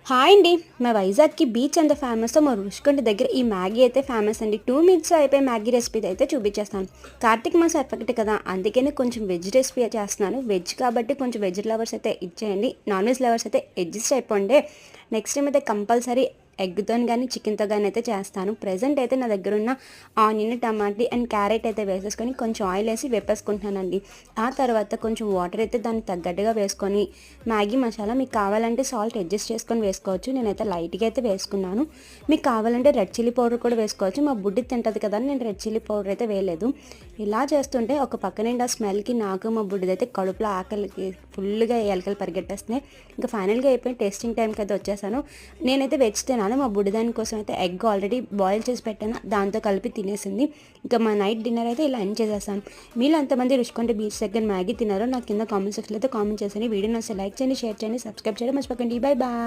Hi అండి. మా వైజాగ్‌కి beach అంత ఫేమస్. మా రుషికొండ దగ్గర ఈ మ్యాగీ అయితే ఫేమస్ అండి. 2 మినిట్స్‌లో అయిపోయే మ్యాగీ రెసిపీ అయితే చూపించేస్తాను. కార్తీక మాసం ఎఫెక్ట్ కదా! అందుకనే కొంచెం వెజ్ రెసిపీ చేస్తున్నాను. వెజ్ కాబట్టి కొంచెం వెజ్ లవర్స్ అయితే ఇచ్చేయండి. నాన్ వెజ్ లవర్స్ అయితే అడ్జస్ట్ అయిపోండి. నెక్స్ట్ టైం అయితే కంపల్సరీ ఎగ్‌తోని గానీ, చికెన్‌తో గానీ అయితే చేస్తాను. ప్రెజెంట్ అయితే నా దగ్గర ఉన్న ఆనియన్, టమాటీ అండ్ క్యారెట్ అయితే వేసేసుకొని కొంచెం ఆయిల్ వేసి వేపేసుకుంటున్నానండి. ఆ తర్వాత కొంచెం వాటర్ అయితే దానికి తగ్గట్టుగా వేసుకొని మ్యాగీ మసాలా మీకు కావాలంటే సాల్ట్ అడ్జస్ట్ చేసుకొని వేసుకోవచ్చు. నేనైతే లైట్‌గా అయితే వేసుకున్నాను. మీకు కావాలంటే రెడ్ చిల్లీ పౌడర్ కూడా వేసుకోవచ్చు. మా బుడ్డి తింటది కదా అని నేను రెడ్ చిల్లీ పౌడర్ అయితే వేయలేదు. ఇలా చేస్తుంటే ఒక పక్క నుండి ఆ స్మెల్‌కి నాకు మా బుడ్డిదైతే కడుపులో ఆకలికి ఫుల్‌గా ఎలకలు పరిగెట్టేస్తున్నాయి. ఇంకా ఫైనల్‌గా అయిపోయి టేస్టింగ్ టైంకి అయితే వచ్చేసాను. నేనైతే వెజ్ తినాలి. మా బుడ్డిదాని కోసం అయితే ఎగ్ ఆల్రెడీ బాయిల్ చేసి పెట్టాను. దాంతో కలిపి తినేసింది. ఇంకా మా నైట్ డిన్నర్ అయితే ఇలా ఎండ్ చేసేసాను. మీలో ఎంతమంది రుషికొండ బీచ్ దగ్గర మ్యాగీ తిన్నారో నాకు కింద కామెంట్ సెక్షన్లో అయితే కామెంట్ చేయండి. వీడియో నచ్చితే లైక్ చేయండి, షేర్ చేయండి, సబ్స్క్రైబ్ చేయడం మర్చిపోకండి. Bye bye.